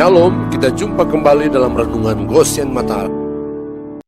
Shalom, kita jumpa kembali dalam Renungan Goshen Mata.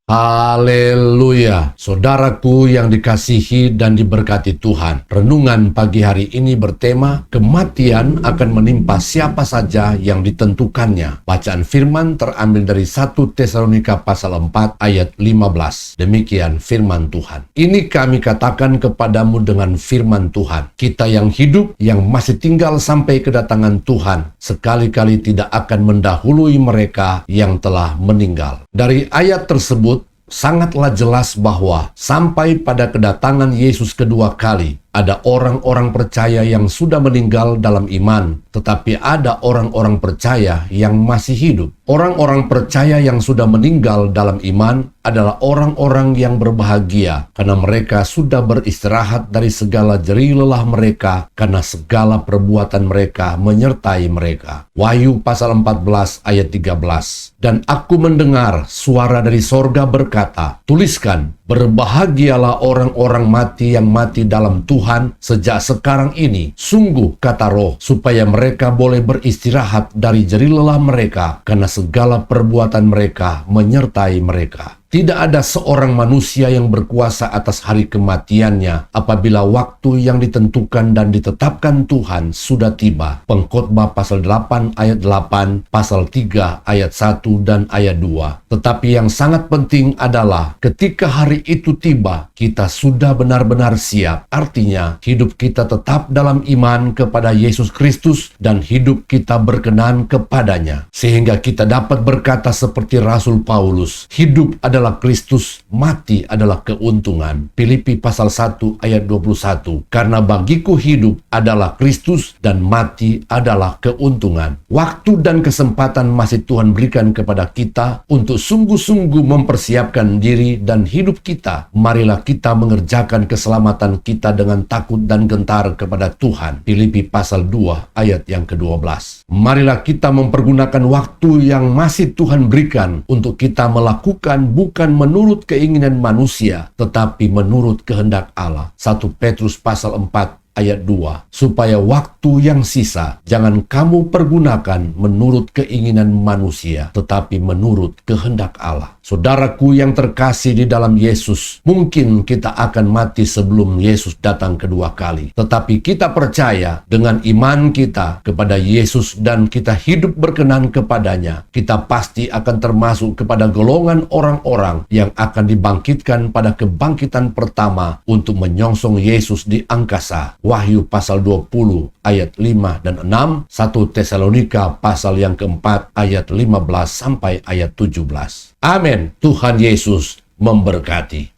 Haleluya, saudaraku yang dikasihi dan diberkati Tuhan. Renungan pagi hari ini bertema, kematian akan menimpa siapa saja yang ditentukannya. Bacaan firman terambil dari 1 Tesalonika pasal 4 ayat 15. Demikian firman Tuhan. Ini kami katakan kepadamu dengan firman Tuhan. Kita yang hidup, yang masih tinggal sampai kedatangan Tuhan, sekali-kali tidak akan mendahului mereka yang telah meninggal. Dari ayat tersebut, sangatlah jelas bahwa sampai pada kedatangan Yesus kedua kali, ada orang-orang percaya yang sudah meninggal dalam iman, tetapi ada orang-orang percaya yang masih hidup. Orang-orang percaya yang sudah meninggal dalam iman adalah orang-orang yang berbahagia, karena mereka sudah beristirahat dari segala jerih lelah mereka, karena segala perbuatan mereka menyertai mereka. Wahyu pasal 14 ayat 13. Dan aku mendengar suara dari sorga berkata, tuliskan, berbahagialah orang-orang mati yang mati dalam Tuhan sejak sekarang ini. Sungguh, kata Roh, supaya mereka boleh beristirahat dari jerih lelah mereka, karena segala perbuatan mereka menyertai mereka. Tidak ada seorang manusia yang berkuasa atas hari kematiannya apabila waktu yang ditentukan dan ditetapkan Tuhan sudah tiba. Pengkhotbah pasal 8 ayat 8, pasal 3 ayat 1 dan ayat 2. Tetapi yang sangat penting adalah ketika hari itu tiba, kita sudah benar-benar siap. Artinya, hidup kita tetap dalam iman kepada Yesus Kristus dan hidup kita berkenan kepadanya. Sehingga kita dapat berkata seperti Rasul Paulus, hidup adalah Kristus, mati adalah keuntungan. Filipi pasal 1 ayat 21. Karena bagiku hidup adalah Kristus dan mati adalah keuntungan. Waktu dan kesempatan masih Tuhan berikan kepada kita untuk sungguh-sungguh mempersiapkan diri dan hidup kita. Marilah kita mengerjakan keselamatan kita dengan takut dan gentar kepada Tuhan. Filipi pasal 2 ayat yang ke-12. Marilah kita mempergunakan waktu yang masih Tuhan berikan untuk kita melakukan bukan menurut keinginan manusia, tetapi menurut kehendak Allah. 1 Petrus pasal 4 ayat 2. Supaya waktu yang sisa jangan kamu pergunakan menurut keinginan manusia, tetapi menurut kehendak Allah. Saudaraku yang terkasih di dalam Yesus, mungkin kita akan mati sebelum Yesus datang kedua kali. Tetapi kita percaya dengan iman kita kepada Yesus dan kita hidup berkenan kepadanya, kita pasti akan termasuk kepada golongan orang-orang yang akan dibangkitkan pada kebangkitan pertama untuk menyongsong Yesus di angkasa. Wahyu pasal 20 ayat 5 dan 6, 1 Tesalonika pasal yang keempat ayat 15 sampai ayat 17. Amin. Tuhan Yesus memberkati.